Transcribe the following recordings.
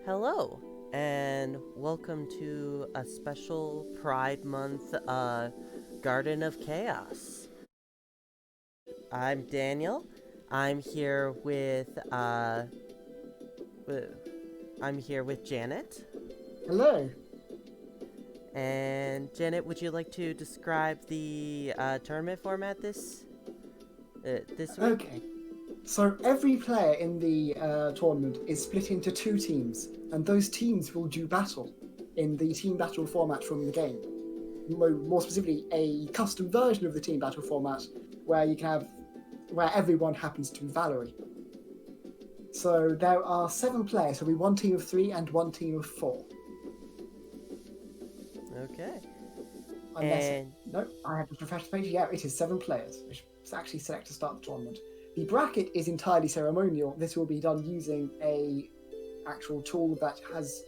Hello, and welcome to a special Pride Month Garden of Chaos. I'm Daniel. I'm here with wi- I'm here with Janet. Hello. And Janet, would you like to describe the tournament format this week? Okay. So every player in the tournament is split into two teams, and those teams will do battle in the team battle format from the game. More specifically, a custom version of the team battle format where you can have where everyone happens to be Valerie. So there are 7 players. So we one team of 3 and one team of 4. Okay. Unless And no, I have to refresh the page. Yeah, it is 7 players. Which is actually select to start the tournament. The bracket is entirely ceremonial. This will be done using a actual tool that has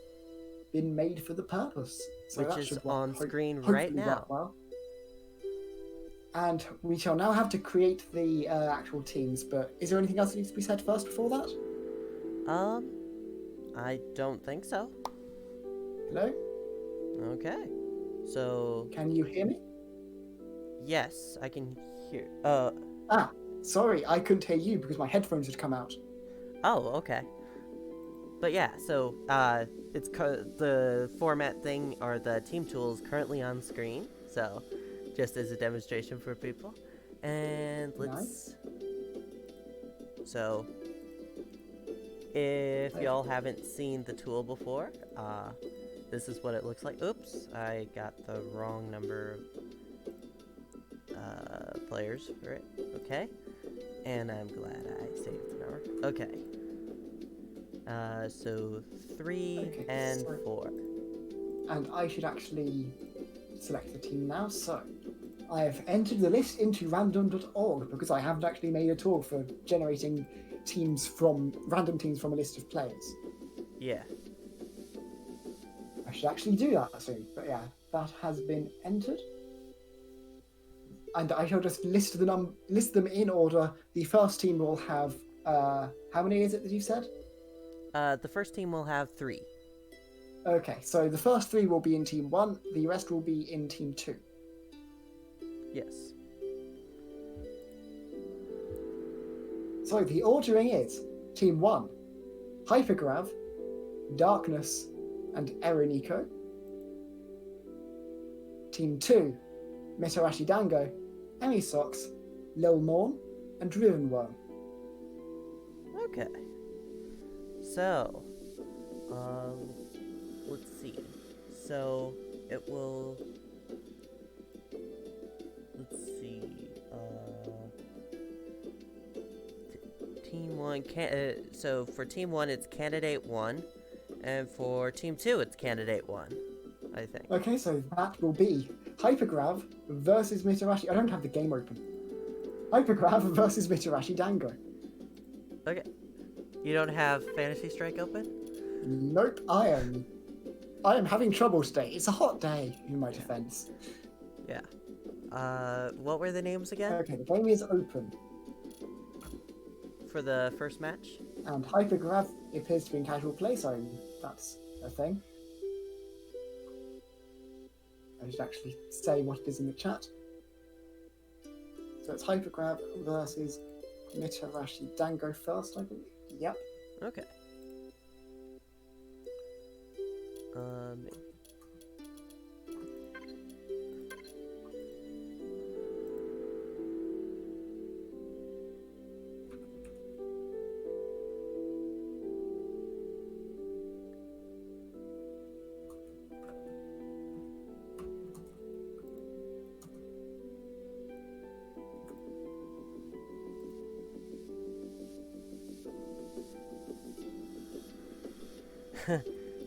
been made for the purpose. So which that is should work. on screen right Hopefully now. work well. And we shall now have to create the actual teams. But is there anything else that needs to be said first before that? Um, I don't think so. Hello? Okay. So, Can you hear me? yes, I can hear. Ah, sorry, I couldn't hear you because my headphones had come out. Oh, okay. But yeah, so the format thing or the team tool is currently on screen. So, just as a demonstration for people, and Nice. so if Okay. y'all haven't seen the tool before, this is what it looks like. Oops, I got the wrong number of players for it. Okay, and I'm glad I saved the number. Okay. So 3 Okay. and 4. And I should actually select the team now. So I have entered the list into random.org because I haven't actually made a tool for generating random teams from a list of players. Yeah. I should actually do that soon. But yeah, that has been entered. And I shall just list them in order. The first team will have how many is it that you said? The first team will have 3. Okay, so the first 3 will be in team 1, the rest will be in team 2. Yes. So the ordering is team 1, Hypergrav, Darkness, and Ereniko. Team 2, Mitarashi Dango, Emisox, Lil Morn, and Drivenworm. Okay. So, um, let's see. So it will. Let's see. Team one can. So for team one, it's candidate one, and for team two, it's candidate one. I think. Okay, so that will be Hypergrav versus Mitarashi. I don't have the game open. Hypergrav versus Mitarashi Dango. Okay. You don't have Fantasy Strike open? Nope, I am having trouble today. It's a hot day, in my defense. Yeah. What were the names again Okay, the game is open, for the first match? and Hypergrav appears to be in casual play, so that's a thing. I should actually say what it is in the chat. So it's Hypergrav versus Mitarashi Dango first, I believe. Yep. Okay. Um.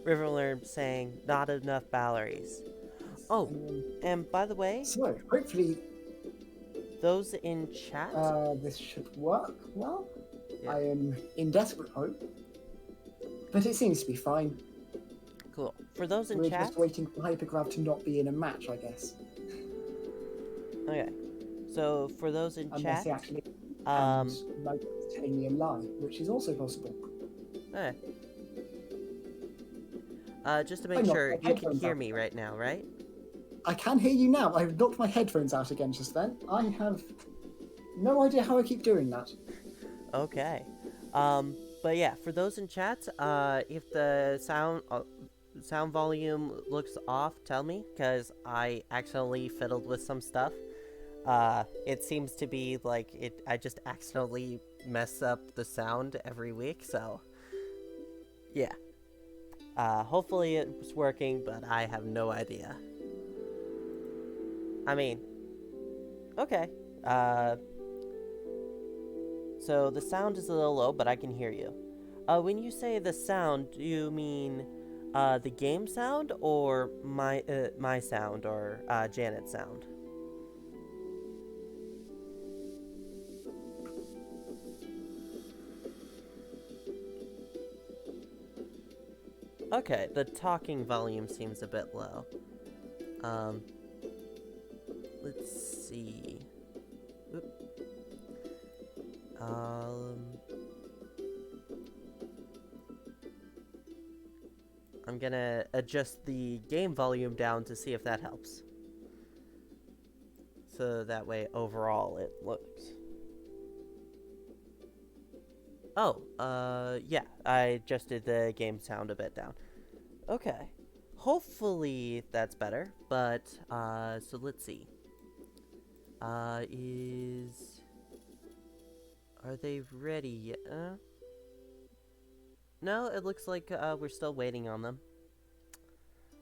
Riverlerm saying not enough Balleries. Oh, and by the way, So hopefully those in chat. this should work well. Yeah. I am in desperate hope, but it seems to be fine. Cool. For those in We're chat. just waiting for Hypergrav to not be in a match, I guess. Okay. So for those in Unless chat. he actually Um. like telling me a lie, which is also possible. Eh. Just to I make knocked sure, my you can headphones hear out me again. right now, right? I can hear you now. I've knocked my headphones out again just then. I have no idea how I keep doing that. Okay. But yeah, for those in chat, if the sound volume looks off, tell me, because I accidentally fiddled with some stuff. It seems to be like I just accidentally mess up the sound every week, so yeah. Hopefully it's working, but I have no idea. I mean, okay. Uh, so the sound is a little low, but I can hear you. When you say the sound, do you mean the game sound or my sound or Janet's sound? Okay, the talking volume seems a bit low. Um, let's see. Oop. Um, I'm gonna adjust the game volume down to see if that helps. So that way, overall, it looks. Oh, yeah, I adjusted the game sound a bit down. Okay. Hopefully that's better, but, so let's see. Are they ready yet? No, it looks like, we're still waiting on them.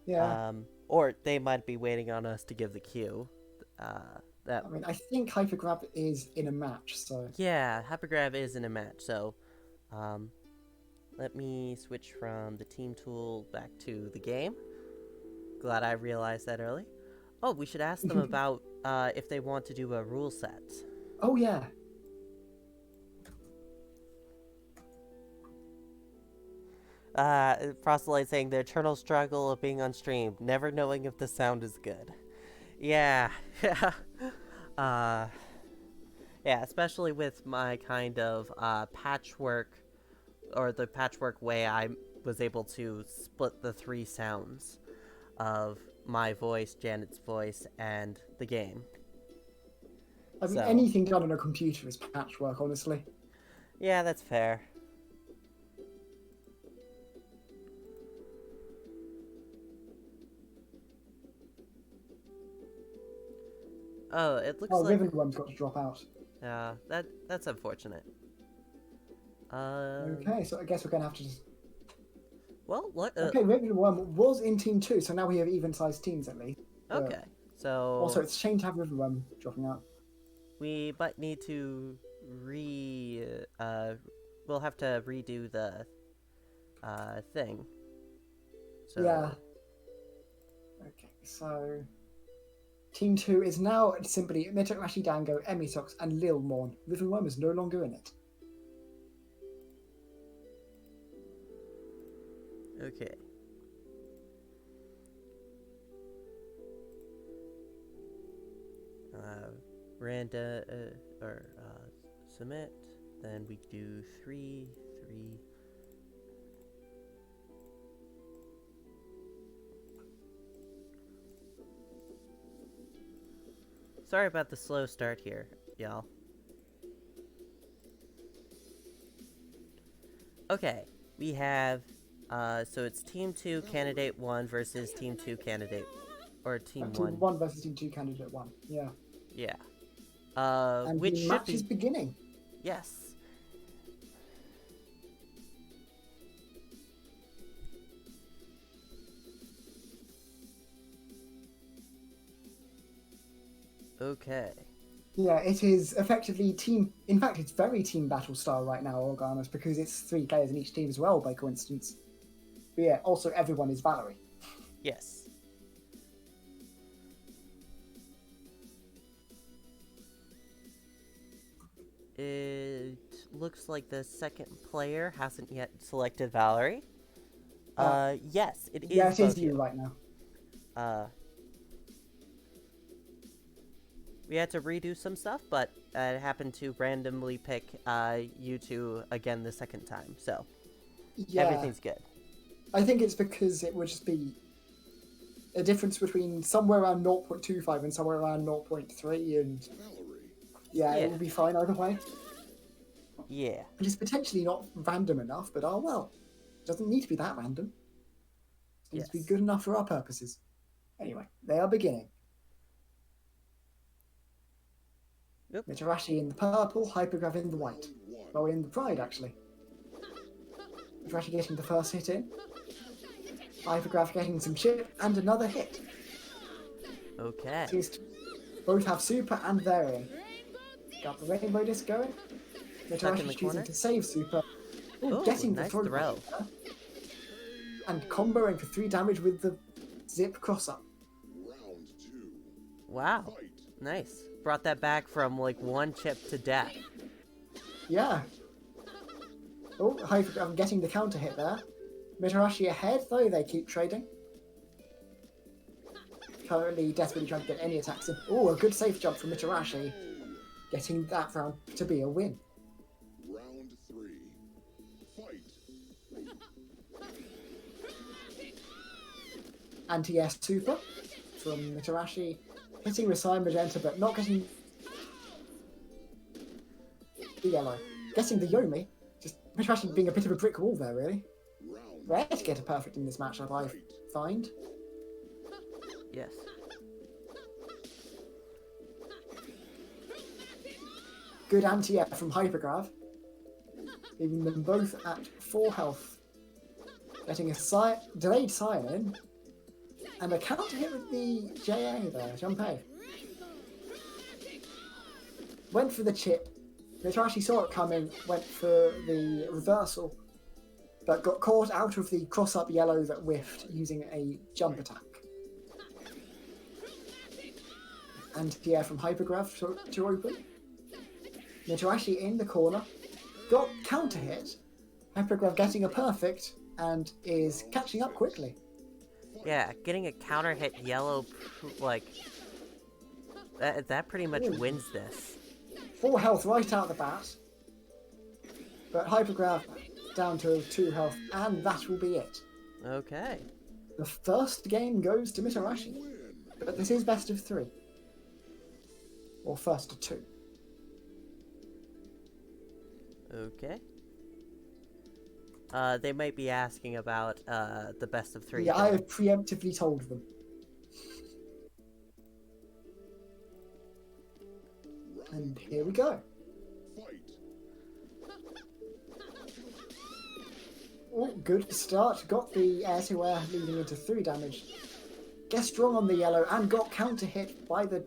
Yeah. Or they might be waiting on us to give the cue. That I mean, I think Hypergrab is in a match, so. Yeah, Hypergrab is in a match, so um, let me switch from the team tool back to the game. Glad I realized that early. Oh, we should ask them about if they want to do a rule set. Oh, yeah. Frostlight saying the eternal struggle of being on stream, never knowing if the sound is good. Yeah, yeah. uh, yeah, especially with my kind of patchwork, or the patchwork way I was able to split the three sounds of my voice, Janet's voice, and the game. I mean, So, anything done on a computer is patchwork, honestly. yeah, that's fair. Oh, it looks Oh, like Riven One's got to drop out. that's unfortunate. Okay, so I guess we're going to have to just. Well, what? Okay, Riven One was in Team 2, so now we have even sized teams at least. Okay, so Also, it's a shame to have Riven One dropping out. we might need to we'll have to redo the thing. So Yeah. Okay, so Team 2 is now simply Mitok Rashi Dango, Emitox, and Lil Morn. Riven One is no longer in it. okay. Randa or submit. Then we do 3, 3. Sorry about the slow start here, y'all. Okay, we have so it's Team 2 Candidate 1 versus Team 2 Candidate or Team Team 1. 1 versus Team 2 Candidate 1. Yeah. Yeah. And Which the should match be is beginning. yes. Okay. Yeah, it is effectively team. In fact, it's very team battle style right now, Organos, because it's 3 players in each team as well, by coincidence. But yeah, also everyone is Valerie. Yes. It looks like the second player hasn't yet selected Valerie. Yes, it is Yeah, it both is you right now. We had to redo some stuff, but it happened to randomly pick you two again the second time, so Yeah. everything's good. I think it's because it would just be a difference between somewhere around 0.25 and somewhere around 0.3, and yeah, Yeah. it will be fine either way. Yeah. It is potentially not random enough, but oh well. It doesn't need to be that random. It needs to be Yes. good enough for our purposes. Anyway, they are beginning. Yep. Mitarashi in the purple, Hypergrav in the white. Well, in the pride, actually. Mitarashi getting the first hit in. Hypergrav getting some chip and another hit. Okay. Seems to both have super and varying. Got the rainbow disc going. Stuck in the Mitarashi choosing corner. to save super. Ooh, Ooh, getting nice the throw. there. And comboing for 3 damage with the zip cross up. Wow. Nice. Brought that back from like 1 chip to death. Yeah. Oh, Hypergrav getting the counter hit there. Mitarashi ahead, though they keep trading. Currently desperately trying to get any attacks in. Oh, a good safe jump from Mitarashi. Getting that round to be a win. Round 3. Fight. Anti-air super from Mitarashi. Hitting with Cyan Magenta, but not getting the yellow. Getting the Yomi. Just Mitarashi being a bit of a brick wall there, really. Rare to get a perfect in this matchup, I find. Yes. Good anti-air from Hypergrav. Leaving them both at 4 health. Getting a delayed Cyan in. And a counter hit with the JA there, Junpei. Went for the chip. Mitarashi saw it coming, went for the reversal, but got caught out of the cross-up yellow that whiffed using a jump attack. Anti-air from Hypergrav to open. Mitarashi in the corner. Got counter hit. Hypergrav getting a perfect and is catching up quickly. Yeah, getting a counter hit yellow, like, that pretty much Ooh. wins this. 4 health right out the bat. But Hypergrav down to 2 health, and that will be it. Okay. The first game goes to Mitarashi. But this is best of 3. Or first to 2. Okay. They might be asking about, the best of 3. Yeah, I have preemptively told them. And here we go. Oh, good start. Got the air-to-air leading into 3 damage. Gets strong on the yellow and got counter hit by the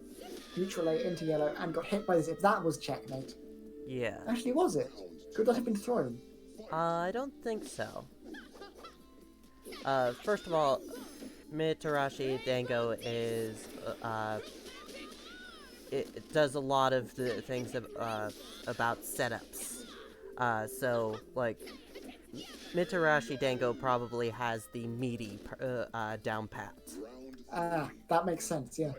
neutral A into yellow and got hit by the zip. That was checkmate. Yeah. Actually, was it? Could that have been thrown? I don't think so. First of all, Mitarashi Dango is, it does a lot of the things about setups. So, like, Mitarashi Dango probably has the meaty, down pat. That makes sense, yeah.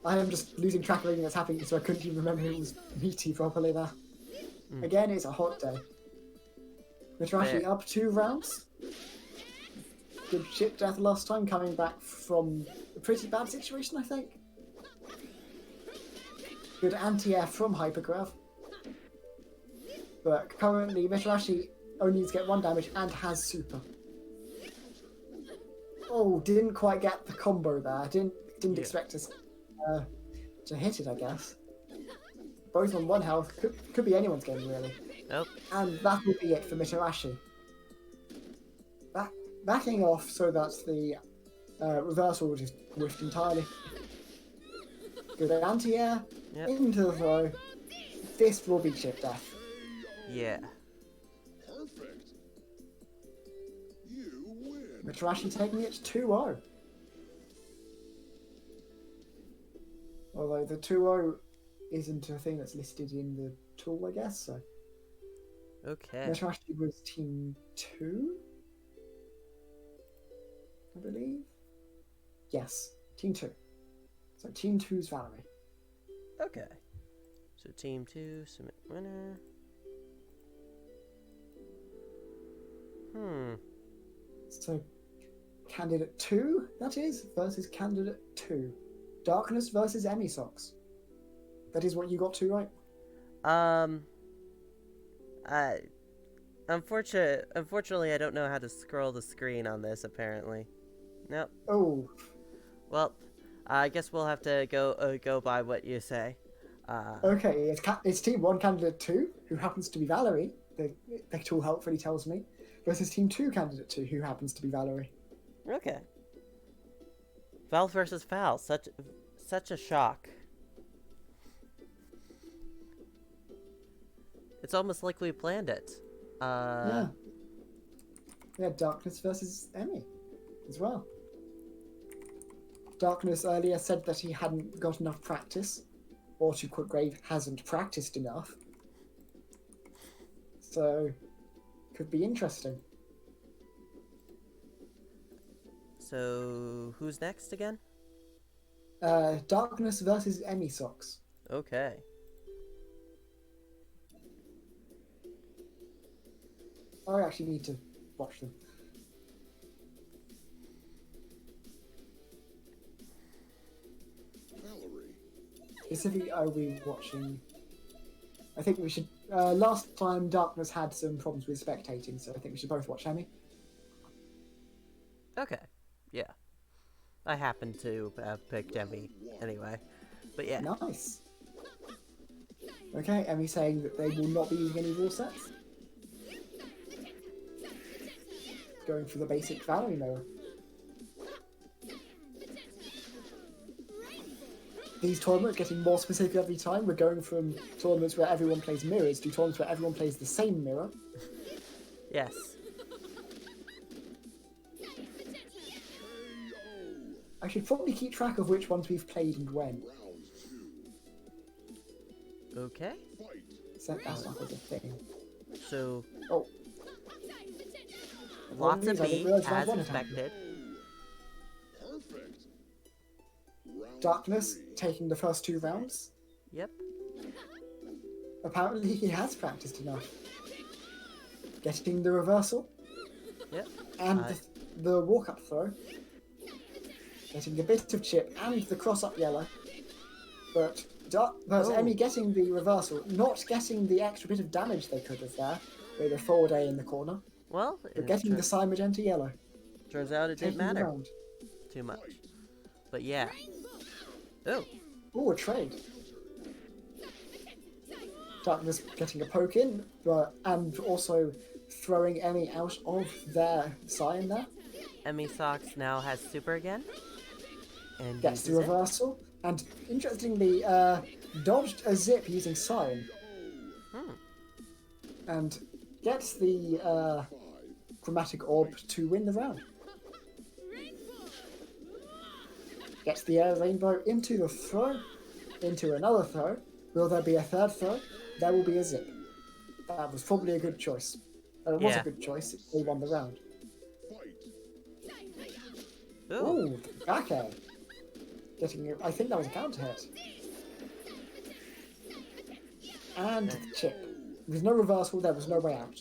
I am just losing track of everything that's happening, so I couldn't even remember it was meaty properly there. Again, it's a hot day. Mitarashi up 2 rounds. Good chip death last time, coming back from a pretty bad situation, I think. Good anti-air from Hypergrav. But currently, Mitarashi only needs to get 1 damage and has super. Oh, didn't quite get the combo there. Didn't expect to hit it, I guess. Both on 1 health. Could be anyone's game, really. Nope. And that will be it for Mitarashi. Backing off so that the reversal just whiffed entirely. Good anti-air. Yep. Into the throw. This will be chip death. Yeah. Perfect. You win. Mitarashi taking it 2-0. Although the 2-0 isn't a thing that's listed in the tool, I guess, so. Okay. Mitarashi was team 2? I believe? Yes, team 2. So team 2's Valerie. Okay. So team 2, submit winner. So, candidate 2, that is, versus candidate 2. Darkness versus Emmy Socks. That is what you got to, right? I unfortunately I don't know how to scroll the screen on this apparently. Nope. Oh, Well, I guess we'll have to go by what you say. okay. It's Team 1, candidate 2, who happens to be Valerie. The tool helpfully tells me. Versus Team 2, candidate 2, who happens to be Valerie. Okay. Vals versus Vals. Such a shock. It's almost like we planned it. Yeah. Yeah, Darkness versus Emmy as well. Darkness earlier said that he hadn't got enough practice, or to quote Grave, hasn't practiced enough. So, could be interesting. So, who's next again? Darkness versus Emmy Socks. Okay. I actually need to watch them. Valerie. Specifically, are we watching? I think we should. Last time, Darkness had some problems with spectating, so I think we should both watch Emmy. Okay. Yeah. I happen to have picked Emmy anyway. But yeah. Nice. Okay, Emmy saying that they will not be using any rule sets. Going for the basic Valerie mirror. These tournaments getting more specific every time. We're going from tournaments where everyone plays mirrors to tournaments where everyone plays the same mirror. Yes. I should probably keep track of which ones we've played and when. Round 2. Okay. Fight. So that's not a good thing. So, Oh, lots of apologies, I didn't B, realise round as one had happened. expected. Perfect. Round Darkness 3. taking the first 2 rounds. Yep. Apparently he has practiced enough. Getting the reversal Yep. and the walk-up throw. Getting a bit of chip and the cross-up yellow. But Oh. Emmy getting the reversal, not getting the extra bit of damage they could have there with a forward A in the corner. Well, But getting the side magenta yellow. turns out it didn't Taking the matter round. too much. But yeah. Oh. Ooh, a trade. Darkness getting a poke in, and also throwing Emmy out of their sign there. Emmy Socks now has super again. And Gets the uses it. reversal. And interestingly, dodged a zip using sign. Hmm. And gets the chromatic orb to win the round. Gets the air rainbow into the throw, into another throw. Will there be a third throw? There will be a zip. That was probably a good choice. It was Yeah. a good choice. They won the round. Fight. Ooh. Ooh, back air. Getting, I think that was a counter hit. And the chip. With no reversal, there was no way out.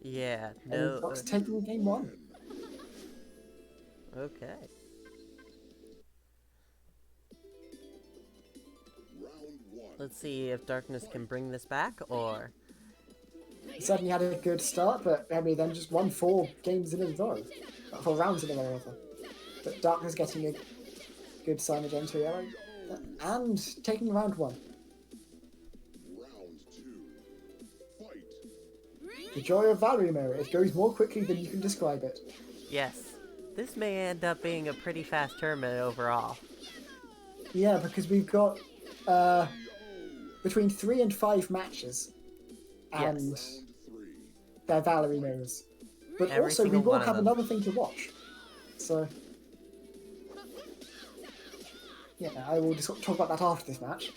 Yeah. And No. Fox taking game 1. Okay. Round 1. Let's see if Darkness can bring this back, or... He certainly had a good start, but Emmy then just won 4 games in a row. 4 rounds in a row, rather. But Darkness getting a good sign magenta yellow. And taking round 1. Round 2. Fight. The joy of Valerie Mirror. It goes more quickly than you can describe it. Yes. This may end up being a pretty fast tournament overall. Yeah, because we've got between 3 and 5 matches. And Round 3. they're Valerie Mirrors. But Every also, we single will one of have them. another thing to watch. So, yeah, I will just talk about that after this match,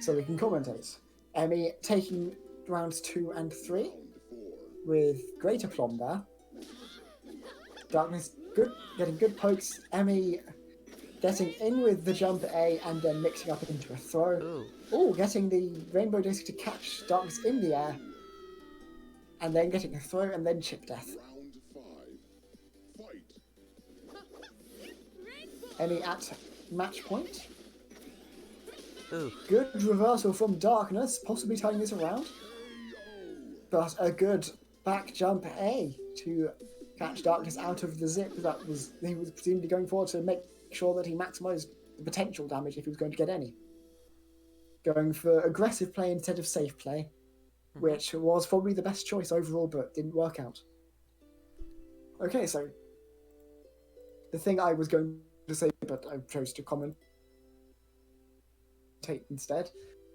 so we can commentate. Emmy taking rounds 2 and 3 Round 4. with great aplomb there. Darkness getting good pokes. Emmy getting in with the jump A and then mixing up into a throw. Ooh. Oh, getting the rainbow disc to catch Darkness in the air. And then getting a throw and then chip death. Round 5. Fight. Emmy at match point. Ooh. Good reversal from Darkness, possibly turning this around. But a good back jump A to catch Darkness out of the zip. He was presumably going forward to make sure that he maximised the potential damage if he was going to get any. Going for aggressive play instead of safe play, which was probably the best choice overall, but didn't work out. Okay, so the thing I was going to say, but I chose to commentate instead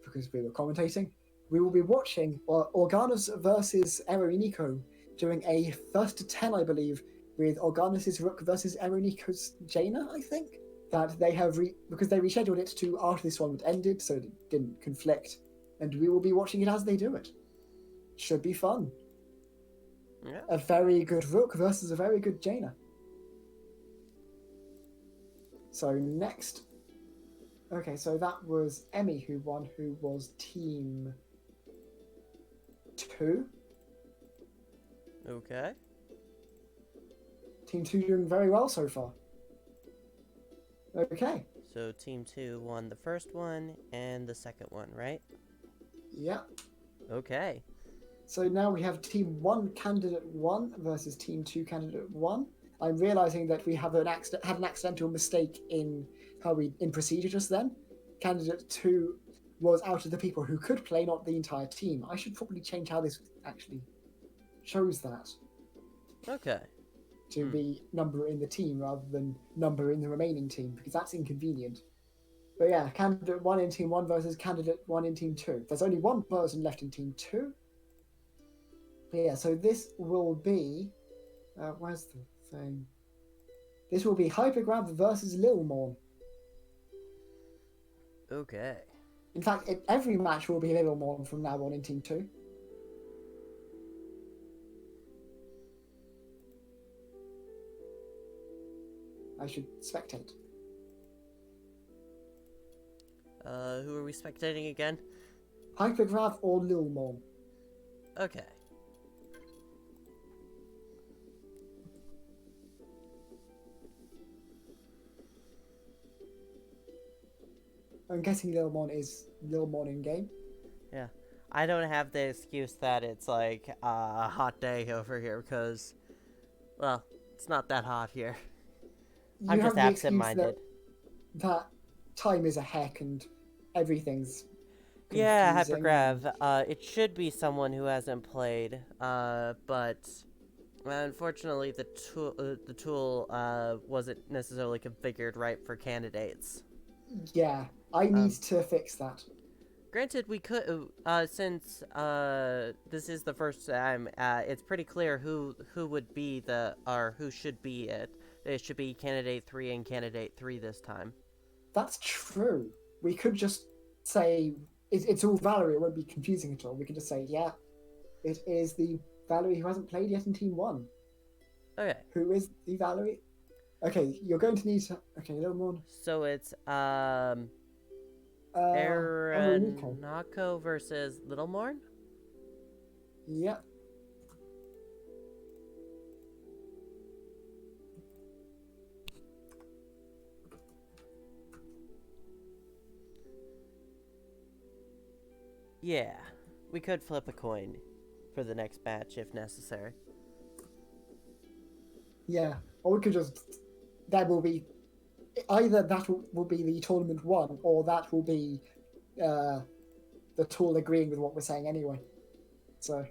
because we were commentating. We will be watching Organos versus Eroniko doing a first to 10, I believe, with Organos' Rook versus Eroniko's Jaina, I think. That they have, because they rescheduled it to after this one ended, so it didn't conflict. And we will be watching it as they do it. Should be fun. Yeah. A very good Rook versus a very good Jaina. So next. Okay, so that was Emmy who won, who was team 2. Okay. Team 2 doing very well so far. Okay. So Team 2 won the first one and the second one, right? Yeah. Okay. So now we have Team 1 Candidate 1 versus Team 2 Candidate 1. I'm realizing that we have had an accidental mistake in procedure just then. Candidate 2 was out of the people who could play, not the entire team. I should probably change how this actually shows that. Okay. To be number in the team rather than number in the remaining team, because that's inconvenient. But yeah, Candidate 1 in Team 1 versus Candidate 1 in Team 2. There's only one person left in Team 2. But yeah, so this will be... where's the thing? This will be Hypergrab versus Lil Morn. Okay. In fact, every match will be Lil Morn from now on in Team 2. I should spectate. Who are we spectating again? Hypergraph or Lil Morn. Okay. I'm guessing Lil Morn is Lil Morn in game. Yeah. I don't have the excuse that it's like a hot day over here because, well, it's not that hot here. I'm You just have the excuse absent-minded. that time is a heck and everything's Yeah, confusing. Hypergrav. It should be someone who hasn't played, but unfortunately the tool wasn't necessarily configured right for candidates. Yeah, I need to fix that. Granted, we could, since this is the first time, it's pretty clear who would be who should be it. It should be Candidate 3 and Candidate 3 this time. That's true. We could just say it's all Valerie. It won't be confusing at all. We could just say, yeah, it is the Valerie who hasn't played yet in Team 1. Okay. Who is the Valerie? Okay, you're going to need to... Okay, a little more. So it's, Eroniko. Eroniko versus Little Morn? Yeah. Yeah, we could flip a coin for the next match if necessary. Yeah, or we could just... That will be... Either that will be the tournament 1, or that will be the tool agreeing with what we're saying anyway. So...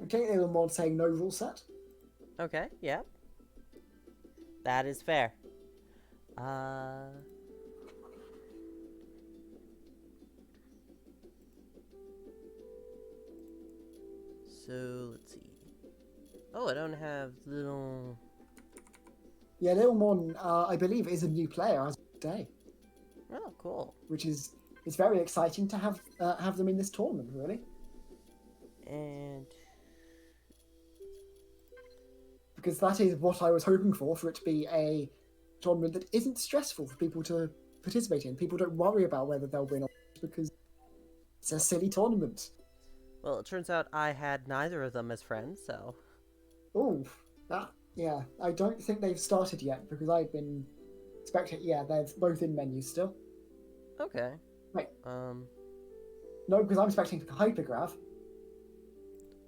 Okay, a little more saying no rule set. Okay, yeah. That is fair. So, let's see. Oh, I don't have little... Yeah, Little Mon, I believe, is a new player as of today, Oh, cool. which is it's very exciting to have them in this tournament, really. And... Because that is what I was hoping for it to be a tournament that isn't stressful for people to participate in. People don't worry about whether they'll win or not because it's a silly tournament. Well, it turns out I had neither of them as friends, so... Oh, that Yeah, I don't think they've started yet because I've been expecting. Yeah, they're both in menus still. Okay. Wait, Um. no, because I'm expecting hypergraph.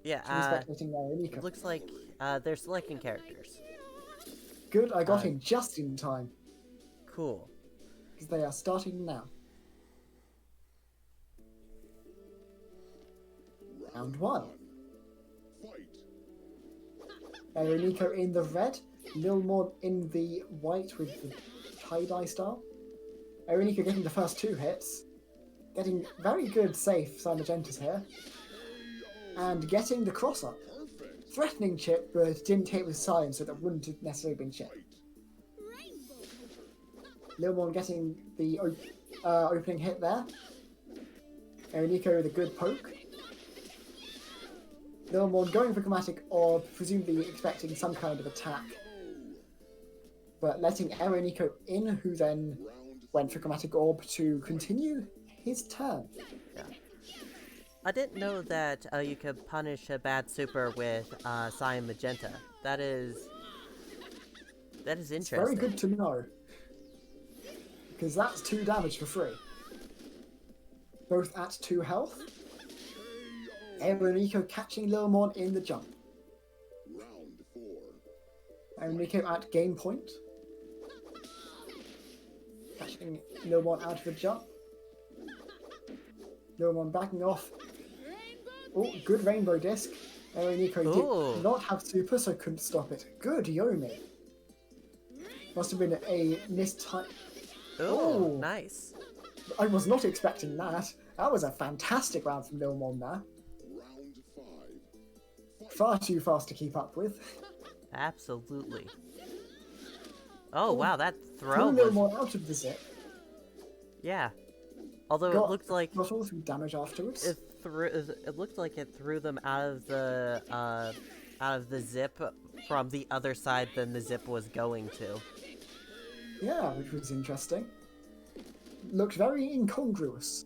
Yeah. She's expecting It Nico. looks like they're selecting characters. Good, I got Uh. in just in time Cool. because they are starting now. Round one. Fight. Nico in the red, Lilmon in the white with the tie-dye style. Nico getting the first two hits, getting very good safe Cymagentas here, and getting the cross-up. Perfect. Threatening chip, but didn't hit with science, so that wouldn't have necessarily been chip. Lilmon getting the opening hit there. Nico with a good poke. Lilmon going for chromatic orb, presumably expecting some kind of attack, but letting Nico in, who then went for chromatic orb to continue his turn. Yeah. I didn't know that you could punish a bad super with Cyan Magenta. That is interesting. It's very good to know, because that's 2 damage for free. Both at 2 health. Nico catching Lilmon in the jump. Round 4. Nico at game point. Catching Lilmon out of the jump. Lilmon backing off. Oh, good rainbow disc. Nico Ooh. did not have super, so couldn't stop it. Good Yomi. Must have been a missed time. Ooh, nice. I was not expecting that. That was a fantastic round from Lilmon there. Round 5. Far too fast to keep up with. Absolutely. Oh, wow, that Threw throw was... Lilmon out of the zip. Yeah. Although Got, it looked like got all some damage afterwards. it looked like it threw them out of the zip from the other side than the zip was going to. Yeah, which was interesting. Looked very incongruous,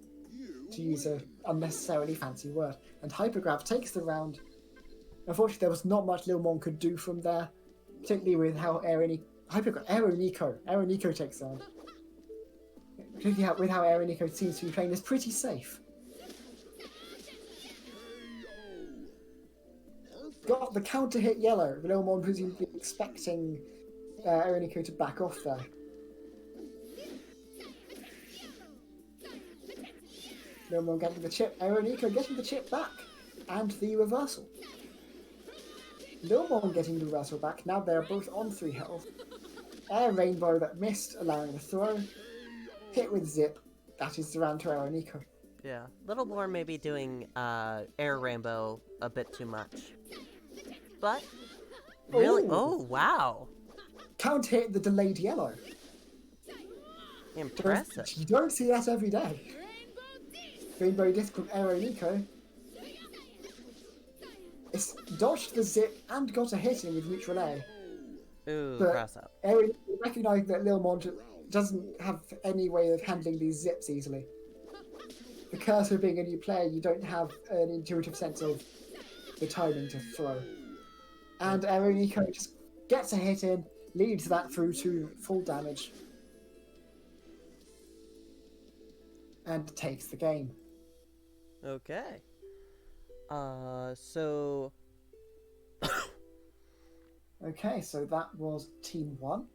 to use an unnecessarily fancy word. And Hypergraph takes the round. Unfortunately, there was not much Lilmon could do from there, particularly with how Nico takes the round. Particularly with how Nico seems to be playing this pretty safe. Got the counter hit yellow. Lilmon presumably expecting Nico to back off there. Lilmon getting the chip. Nico getting the chip back. And the reversal. Lilmon getting the reversal back. Now they're both on 3 health. Air Rainbow that missed, allowing the throw. Hit with Zip. That is the round to Nico. Yeah. Little more maybe doing Air Rainbow a bit too much. But really, Ooh. oh wow. Count hit the delayed yellow. Impressive. You don't see that every day. Rainbow disc from Nico. It's dodged the zip and got a hit in with neutral A. Ooh, But cross up. recognised that Lilmon doesn't have any way of handling these zips easily. The curse of being a new player, you don't have an intuitive sense of the timing to throw. And Nico just gets a hit in, leads that through to full damage, and takes the game. Okay. So Okay, so that was Team 1.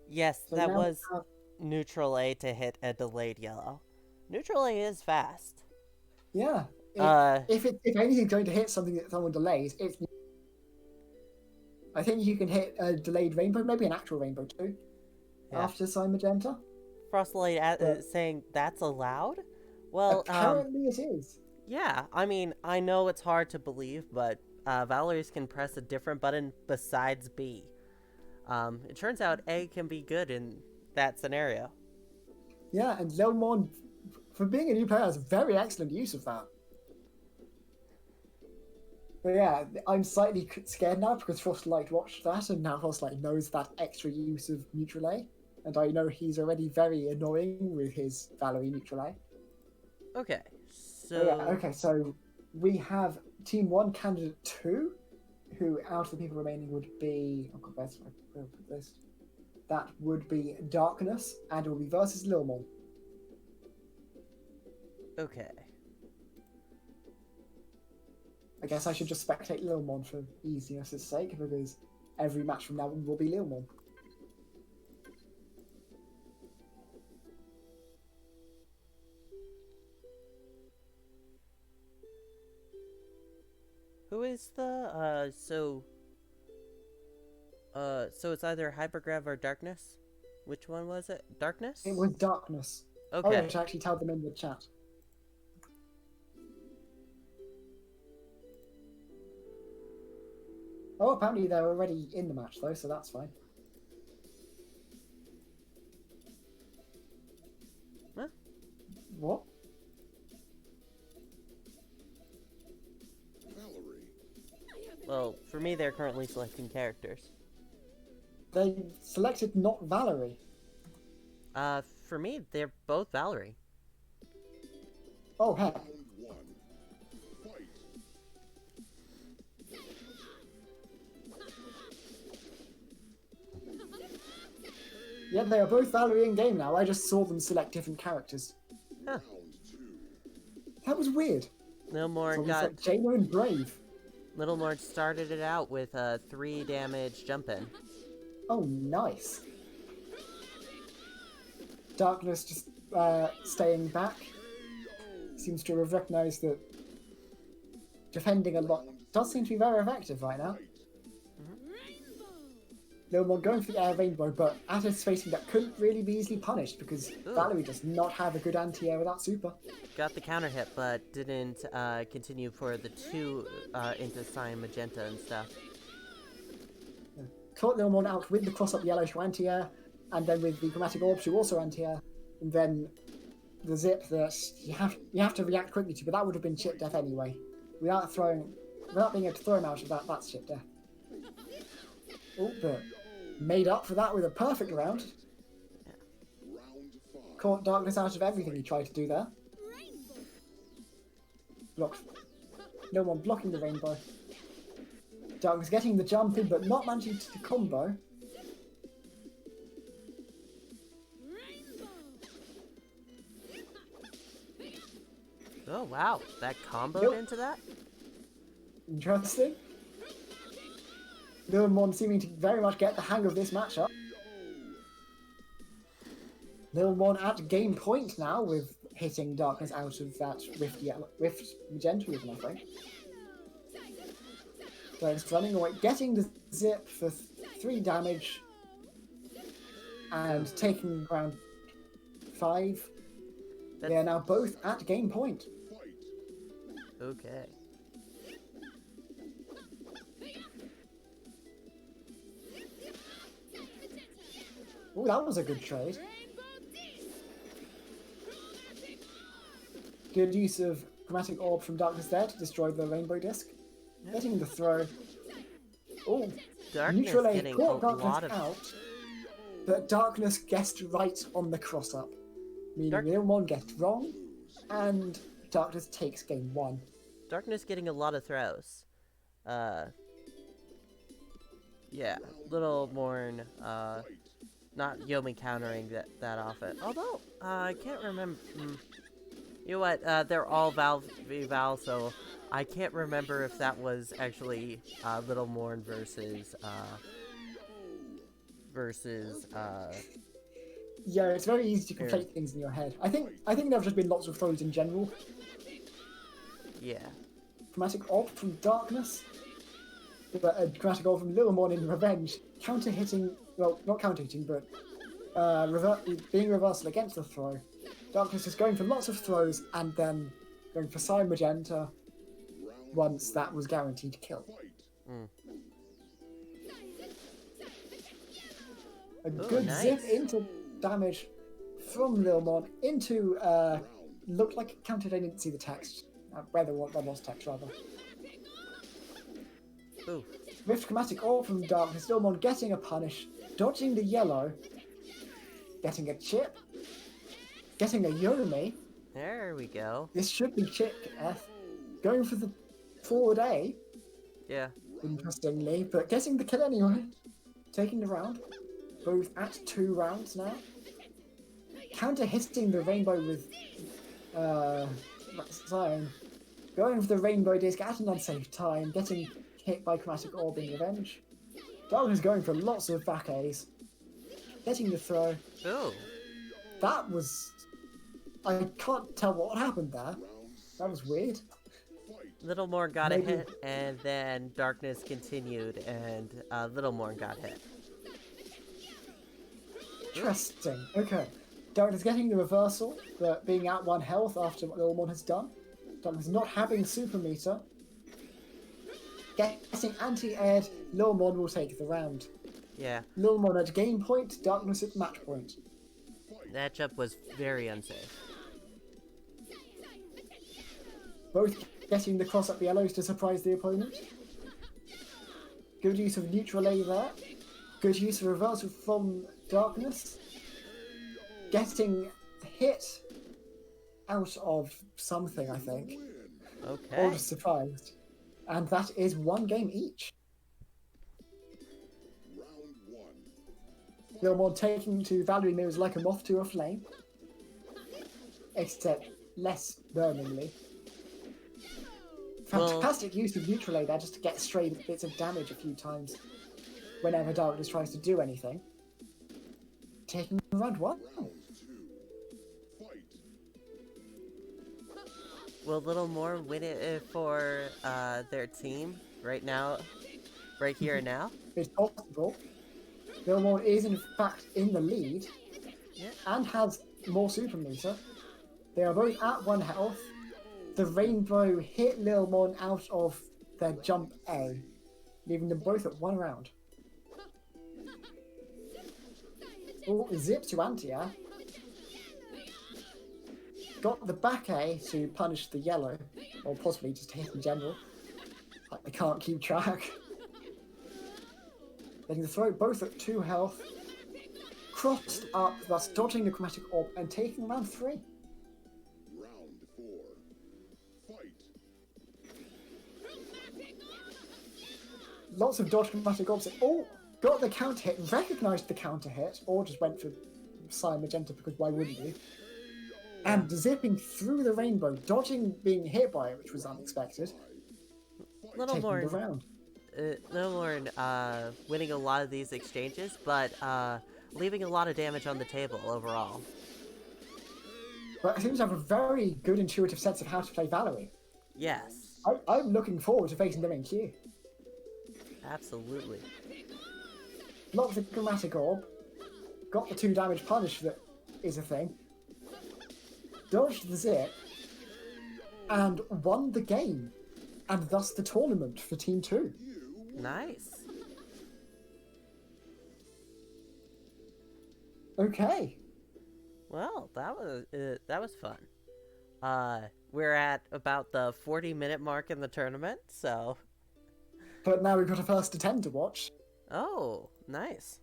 yes, So that now was we have- neutral A to hit a delayed yellow. Neutral A is fast. Yeah. Uh, If anything's going to hit something that someone delays, it's... I think you can hit a delayed rainbow, maybe an actual rainbow too, Yeah. after Cyan Magenta. Frostlight But- saying that's allowed? Well, Apparently it is. yeah, I mean, I know it's hard to believe, but Valeries can press a different button besides B. It turns out A can be good in that scenario. Yeah, and Lilmon, for being a new player, has very excellent use of that. But yeah, I'm slightly scared now because Frostlight watched that, and now Frostlight knows that extra use of neutral A. And I know he's already very annoying with his Valerie neutral A. Okay, Oh, so... yeah, okay, so we have Team 1, Candidate 2, who out of the people remaining would be. Oh god, where's where put this? That would be Darkness, and it will be versus Lilmon. Okay. I guess I should just spectate Lilmon for easiness' sake, because every match from now on will be Lilmon. Who is the so it's either Hypergrav or Darkness? Which one was it? Darkness? It was Darkness. Okay. Oh, yeah, I should actually tell them in the chat. Oh, apparently they're already in the match though, so that's fine. Huh? What? Valerie. Well, for me, they're currently selecting characters. They selected not Valerie. For me, they're both Valerie. Oh, heck. Round one. Fight. Yeah, they are both Valerie in game now. I just saw them select different characters. Huh. Round two. That was weird. Littlemore So got like Jaina and Brave. Littlemore started it out with a 3 damage jump in. Oh, nice. Darkness just staying back. Seems to have recognised that defending a lot does seem to be very effective right now. Lilmon going for the air rainbow, but at a spacing that couldn't really be easily punished because Ooh. Valerie does not have a good anti-air without super. Got the counter hit, but didn't continue for the 2 into Cyan Magenta and stuff. Caught Lilmon out with the cross-up yellow to anti-air, and then with the chromatic orb to also anti-air, and then the zip that you have to react quickly to, but that would have been chip death anyway. Without being able to throw him out of that, that's chip death. Oh, but made up for that with a perfect round. Round five. Caught Darkness out of everything he tried to do there. Blocked. No one blocking the rainbow. Darkness getting the jump in, but not managing to combo. Oh wow, that comboed Yep. into that? Interesting. Lilmon seeming to very much get the hang of this matchup. Lilmon at game point now with hitting Darkness out of that Rift Magenta ribbon, I think. So just running away, getting the zip for 3 damage and taking round 5. They are now both at game point. Okay. Oh, that was a good trade. Good use of chromatic orb from Darkness there to destroy the rainbow disc. Yep. Getting the throw. Oh, Darkness neutral A getting a caught lot Darkness of out, but Darkness guessed right on the cross up. Meaning Dark- Lilmon gets wrong, and Darkness takes game 1. Darkness getting a lot of throws. Yeah, little more not Yomi countering that often. Although, I can't remember. You know what? They're all Val, so I can't remember if that was actually Little Morn versus. Yeah, it's very easy to conflate things in your head. I think there have just been lots of throws in general. Yeah. Chromatic orb from Darkness. But a chromatic orb from Lilmon in Revenge. Counter hitting, well, not counter hitting, but being reversal against the throw. Darkness is going for lots of throws and then going for Cyan Magenta once that was guaranteed to kill. Mm. A Ooh, good nice. zip into damage from Lilmon into looked like it counted. I didn't see the text. Where there was text rather. Ooh. Rift chromatic orb from Darkness. Lilmon getting a punish, dodging the yellow, getting a chip, getting a Yomi. There we go. This should be chip F. Going for the forward A. Yeah. interestingly, but getting the kill anyway. Taking the round. Both at 2 rounds now. Counter hitting the rainbow with Zion. Going for the rainbow disc at an unsafe time, getting hit by Chromatic Orb in revenge. Darkness going for lots of back A's. Getting the throw. Ooh. That was... I can't tell what happened there. That was weird. Littlemore got Maybe- a hit, and then Darkness continued, and Littlemore got hit. Interesting. Okay. Darkness getting the reversal, but being at 1 health after what Lilmon has done. Darkness not having super meter. Getting anti-aired, Lilmon will take the round. Yeah, Lilmon at game point, Darkness at match point. matchup was very unsafe. Both getting the cross-up yellows to surprise the opponent. Good use of neutral A there. Good use of reversal from Darkness. Getting hit out of something, I think. Okay. Or just surprised. And that is 1 game each. Lilmon taking to Valerie Mirrors like a moth to a flame. Except less burningly. Fantastic use of neutral A there just to get stray bits of damage a few times whenever Darkness tries to do anything. Taking round 1. Will Littlemore win it for their team right now, right here and now? It's possible. Lilmon is in fact in the lead and has more super meter. They are both at 1 health. The rainbow hit Lilmon out of their jump A, leaving them both at 1 round. Oh, zip to anti-air. Got the back A to punish the yellow, or possibly just hit in general. I can't keep track. Letting the throw both at 2 health. Crossed up, thus dodging the Chromatic Orb and taking round 3. Lots of dodge Chromatic Orbs. Oh, got the counter hit, recognised the counter hit, or just went for Cyan Magenta because why wouldn't you? And zipping through the rainbow, dodging being hit by it, which was unexpected. Taking the round. Littlemore winning a lot of these exchanges, but leaving a lot of damage on the table overall. But it seems to have a very good intuitive sense of how to play Valerie. Yes, I'm looking forward to facing them in queue. absolutely. Blocked the Chromatic Orb. Got the 2 damage punish that is a thing. Dodged the zip. And won the game. And thus the tournament for Team 2. Nice. Okay. Well, that was fun. We're at about the 40-minute mark in the tournament, so. But now we've got a first to 10 to watch. Oh, nice.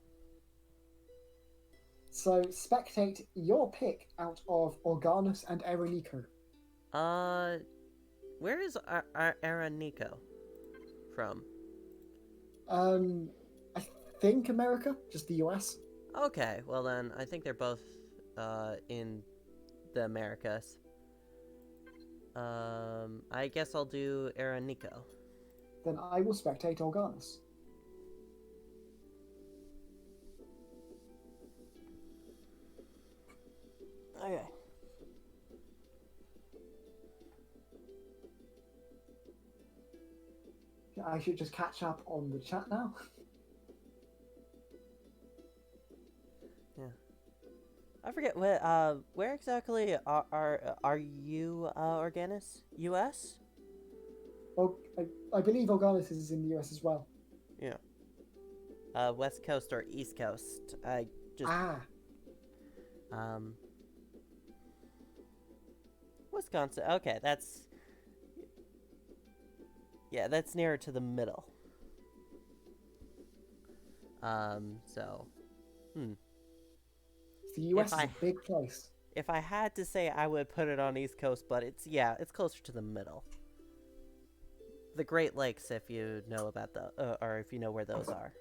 So spectate your pick out of Organus and Eronico. Where is Aranico from? I think America, just the US. Okay, well then, I think they're both, in the Americas. I guess I'll do Aranico. Then I will spectate Organus. Okay. I should just catch up on the chat now. Yeah. I forget where exactly are you, Organus? U.S.? Oh, I believe Organus is in the US as well. Yeah. West Coast or East Coast? I just Wisconsin. Okay, that's nearer to the middle. So, The US is If a big place. if I had to say, I would put it on East Coast, but it's closer to the middle. the Great Lakes, if you know about or if you know where those are.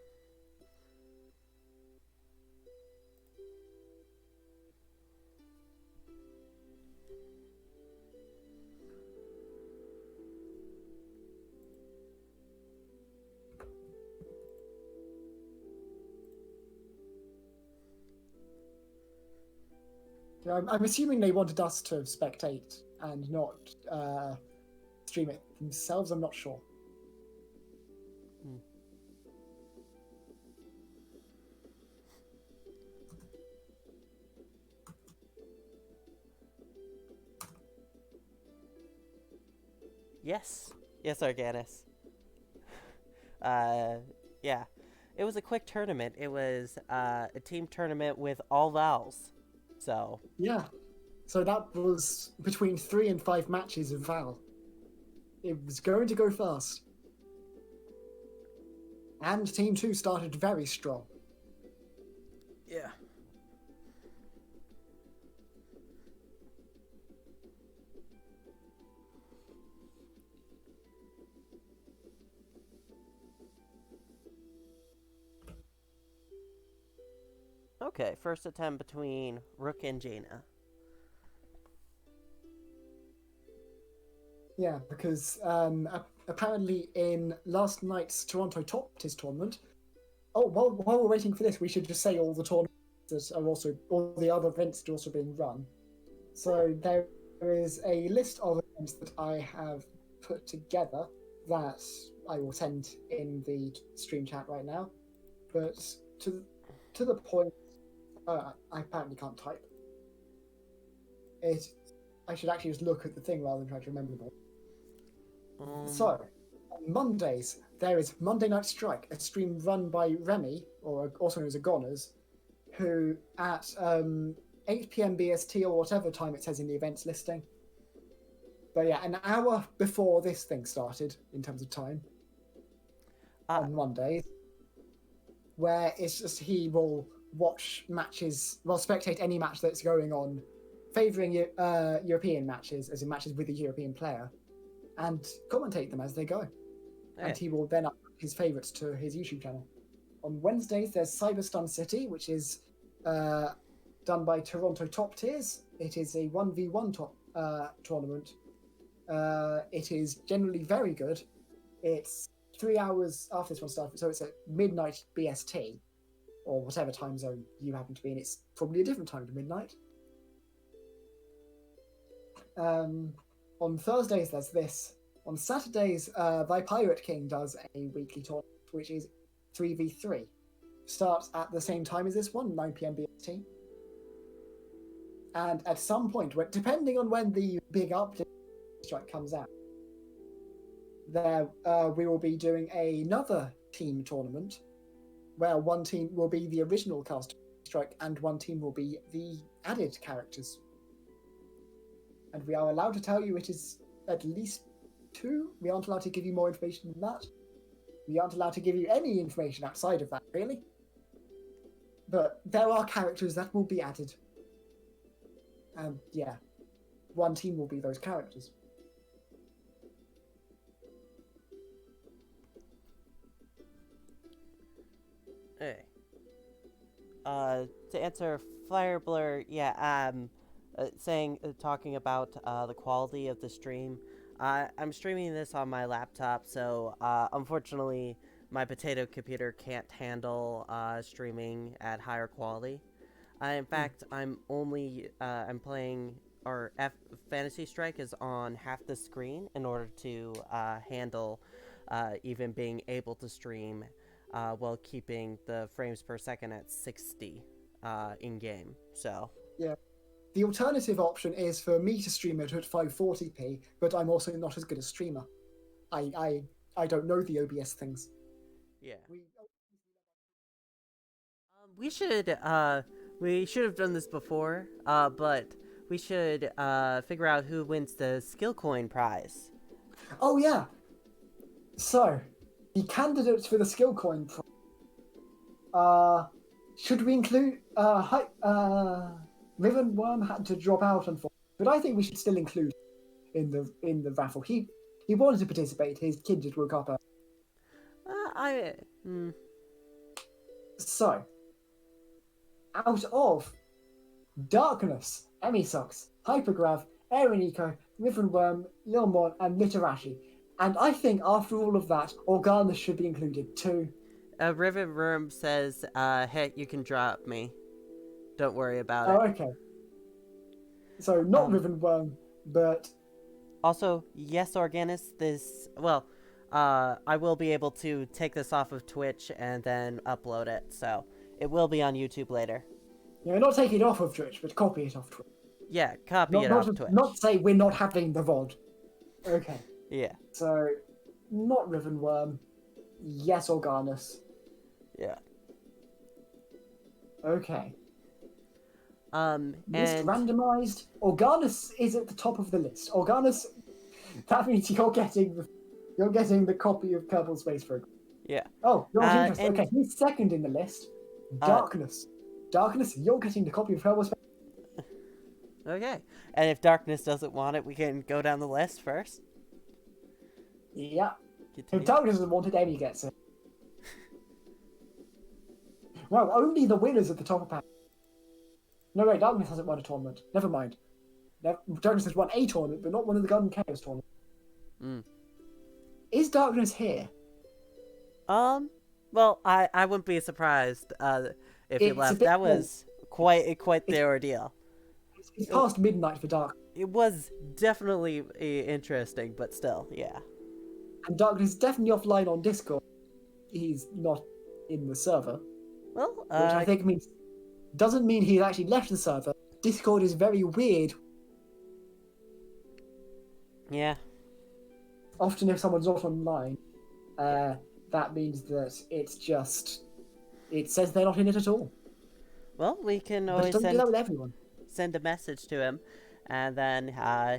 I'm assuming they wanted us to spectate and not stream it themselves. I'm not sure. Hmm. Yes. Yes, Arganis. Yeah. It was a quick tournament. It was a team tournament with all Vals. So, Yeah. So that was between 3 and 5 matches of Val. It was going to go fast. And Team 2 started very strong. yeah. Okay, first attempt between Rook and Jaina. Yeah, because apparently in last night's Toronto Top Tiers tournament. Oh, while we're waiting for this, we should just say all the tournaments that are also, all the other events are also being run. So there is a list of events that I have put together that I will send in the stream chat right now. But to the point, I apparently can't type. I should actually just look at the thing rather than try to remember them all. So, on Mondays, there is Monday Night Strike, a stream run by Remy, or also known as Agonas, who at 8 p.m. BST or whatever time it says in the events listing. But yeah, an hour before this thing started, in terms of time, on Mondays, where it's just he will watch matches, well, spectate any match that's going on, favouring European matches, as in matches with a European player, and commentate them as they go. Okay. And he will then upload his favourites to his YouTube channel. On Wednesdays, there's Cyberstun City, which is done by Toronto Top Tiers. It is a 1v1 tournament. It is generally very good. It's 3 hours after this one started, so it's at midnight BST, or whatever time zone you happen to be in. It's probably a different time to midnight. On Thursdays, there's this. On Saturdays, Thy Pirate King does a weekly tournament, which is 3v3. Starts at the same time as this one, 9 p.m. BST. And at some point, depending on when the big update strike comes out, there we will be doing another team tournament where one team will be the original cast strike and one team will be the added characters. And we are allowed to tell you it is at least 2. We aren't allowed to give you more information than that. We aren't allowed to give you any information outside of that, really. But there are characters that will be added. And yeah, one team will be those characters. Okay. To answer Fire Blur, yeah, talking about the quality of the stream. I'm streaming this on my laptop, so unfortunately, my potato computer can't handle streaming at higher quality. In fact, I'm playing, or Fantasy Strike is on half the screen in order to handle even being able to stream while keeping the frames per second at 60 in game. So yeah, the alternative option is for me to stream it at 540p, but I'm also not as good a streamer. I don't know the OBS things. yeah, we should have done this before, but we should figure out who wins the skill coin prize. Oh yeah. So, the candidates for the skill coin prize. Should we include Riven Worm had to drop out, unfortunately, but I think we should still include in the raffle. He He wanted to participate. His kid just woke up. So, out of Darkness, Emisocks, Hypergrav, Erinico, Rivenworm, Lilmon, and Mitarashi. And I think after all of that, Organus should be included too. Rivet Worm says, hey, you can drop me. Don't worry about Oh, it. okay. So, not Rivenworm, but... Also, yes, Organus, I will be able to take this off of Twitch and then upload it, so it will be on YouTube later. Yeah, not take it off of Twitch, but copy it off Twitch. Yeah, copy it off Twitch. Not say we're not having the VOD. Okay. Yeah. So, not Rivenworm. Yes, Organus. Yeah. Okay. And List randomized. Organus is at the top of the list. Organus, that means you're getting the copy of Kerbal Space Program. yeah. Oh, you're interested. and- Okay, he's second in the list. Darkness. Darkness, you're getting the copy of Kerbal Space. Okay. And if Darkness doesn't want it, we can go down the list first. Yeah. Continue. If Darkness doesn't want it, Amy gets it. Well, only the winners at the top of pack. No, wait, Darkness hasn't won a tournament. Never mind. Darkness has won a tournament, but not one of the Gun Chaos tournaments. Is Darkness here? Well, I wouldn't be surprised if he It's a left. bit That was quite the ordeal. It's past midnight for Dark. It was definitely interesting, but still, yeah. And Darkness is definitely offline on Discord. He's not in the server. Well, Which I think doesn't mean he's actually left the server. Discord is very weird. yeah. Often if someone's not online, that means that it says they're not in it at all. Well, we can But it always doesn't do that with everyone. send a message to him, and then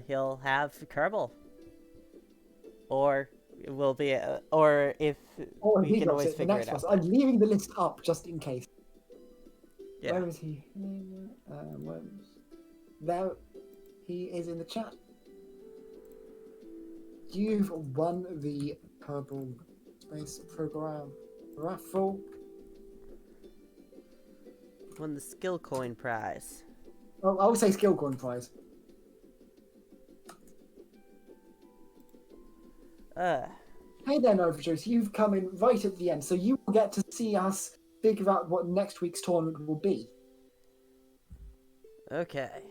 he'll have Kerbal. Or it will be, or if Or we he can drops always it, the figure next it out. one. I'm leaving the list up just in case. Yeah. Where is he? There he is in the chat. You've won the Kerbal Space Program raffle. Won the skill coin prize. Oh, I would say skill coin prize. Hey there, Novajuice. You've come in right at the end, so you will get to see us figure out what next week's tournament will be. Okay.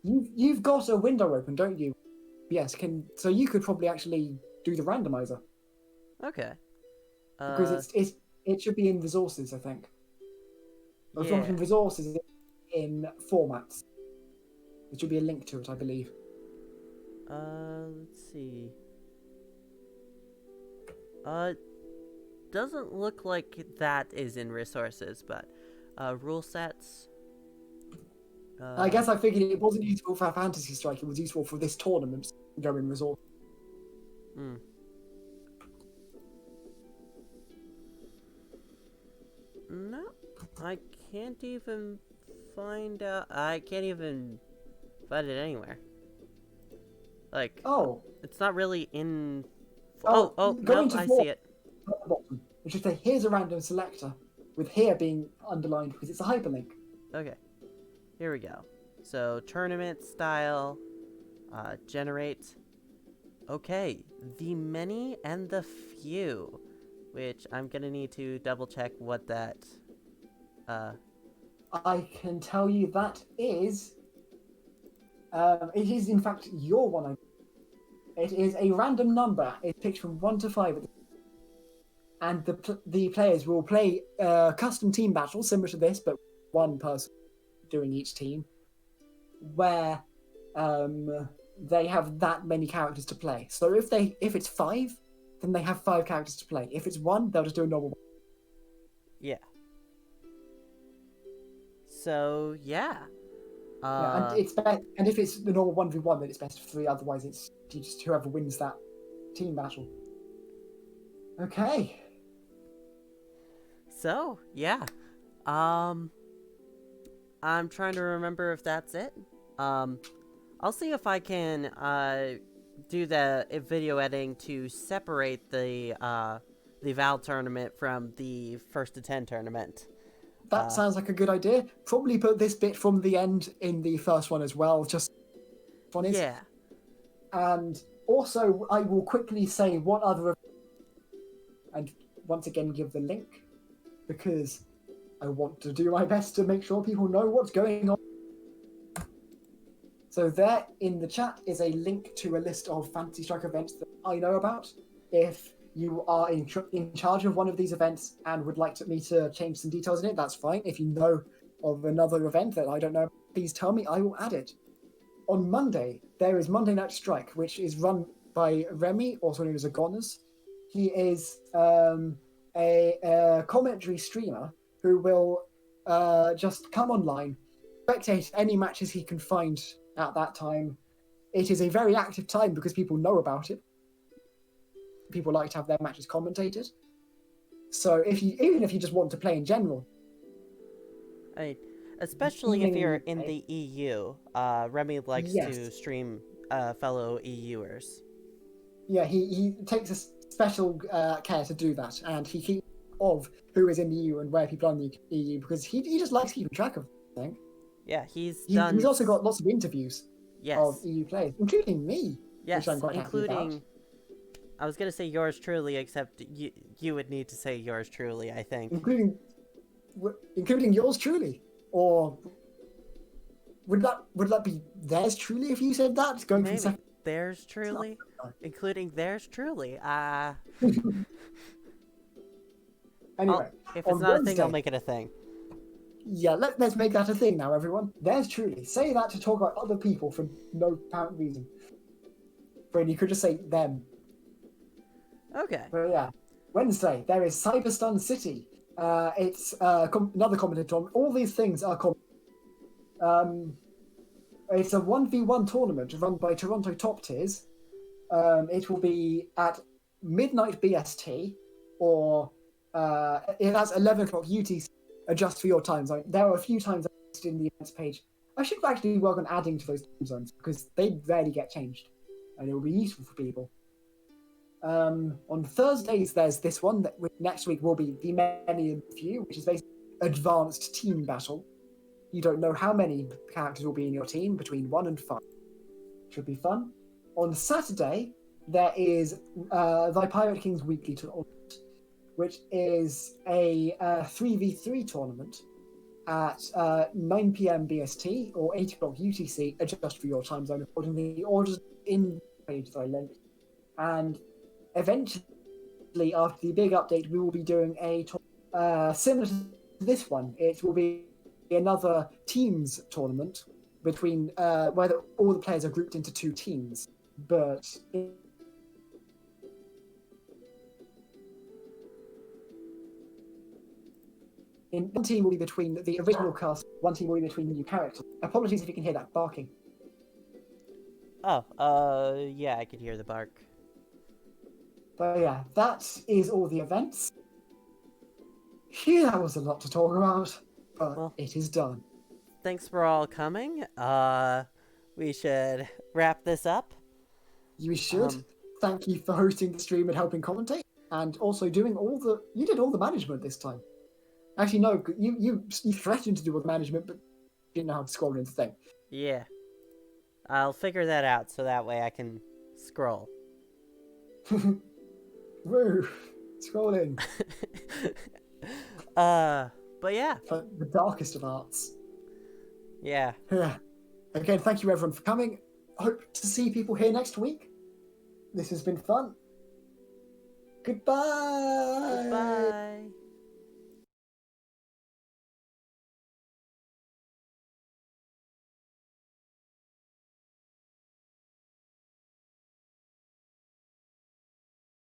You've got a window open, don't you? Yes. So you could probably actually do the randomizer Okay. because it should be in resources, I think. It's not Yeah. in resources, in formats. There should be a link to it, I believe. Let's see. Doesn't look like that is in resources, but rule sets. I guess I figured it wasn't useful for Fantasy Strike. It was useful for this tournament. Go in resource. No, I can't even find out. I can't even find it anywhere. Like, Oh. it's not really in. Oh, Oh, go no, into I form- see it. At the bottom. It should say, here's a random selector, with here being underlined because it's a hyperlink. Okay, here we go. So tournament style, generate. Okay, the many and the few, which I'm gonna need to double check what that. I can tell you that is. It is in fact your one. It is a random number. It's picked from 1 to 5, and the players will play custom team battles similar to this, but one person doing each team, where they have that many characters to play. So if it's 5, then they have 5 characters to play. If it's 1, they'll just do a normal one. Yeah. So yeah. Yeah, and it's and if it's the normal 1v1, then it's best of 3. Otherwise, it's just whoever wins that team battle. Okay. So yeah. I'm trying to remember if that's it. I'll see if I can do the video editing to separate the Val tournament from the 1 to 10 tournament. That sounds like a good idea. Probably put this bit from the end in the first one as well, just on it. Yeah. And also, I will quickly say what other, and once again give the link, because I want to do my best to make sure people know what's going on. So there in the chat is a link to a list of Fantasy Strike events that I know about. If you are in charge of one of these events and would like me to change some details in it, that's fine. If you know of another event that I don't know, please tell me, I will add it. On Monday, there is Monday Night Strike, which is run by Remy, also known as Agonas. He is a commentary streamer who will just come online, spectate any matches he can find at that time. It is a very active time because people know about it. People like to have their matches commentated. So even if you just want to play in general, I mean, especially if you're in the EU, Remy likes to stream fellow EUers. Yeah, he takes a special care to do that, and he keeps of who is in the EU and where people are in the EU because he just likes keeping track of things. Yeah, he's also got lots of interviews of EU players, including me. Yes, which I'm quite happy about. I was gonna say yours truly, except you would need to say yours truly, I think. Including yours truly, or would that be theirs truly if you said that? Going Maybe from second... theirs truly, including theirs truly. Anyway, if it's not a thing, I'll make it a thing. Yeah, let's make that a thing now, everyone. Theirs truly. Say that to talk about other people for no apparent reason. But you could just say them. Okay. But yeah, Wednesday there is Cyberstun City. It's another competitive tournament. All these things are it's a 1v1 tournament run by Toronto Top Tiers. It will be at midnight BST, or it has 11 o'clock UTC. Adjust for your time zone. There are a few times in the events page. I should actually work on adding to those time zones because they rarely get changed, and it will be useful for people. On Thursdays, there's this one that next week will be the Millennium View, which is basically advanced team battle. You don't know how many characters will be in your team, between 1 and 5. Should be fun. On Saturday, there is Thy Pirate King's Weekly Tournament, which is a 3v3 tournament at 9 p.m. BST or 8 o'clock UTC, adjust for your time zone accordingly, or just in the page that I linked. And eventually, after the big update, we will be doing a similar to this one. It will be another teams tournament between where all the players are grouped into 2 teams, but in one team will be between the original cast, one team will be between the new characters. Apologies if you can hear that barking. Oh, yeah, I could hear the bark. But yeah, that is all the events. Phew, that was a lot to talk about, but it is done. Thanks for all coming. We should wrap this up. You should. Thank you for hosting the stream and helping commentate, and also doing you did all the management this time. Actually, no, you threatened to do all the management, but didn't know how to scroll into the thing. Yeah. I'll figure that out so that way I can scroll. Woo! Scrolling. But yeah. For the darkest of arts. Yeah. Yeah. Again, thank you everyone for coming. Hope to see people here next week. This has been fun. Goodbye!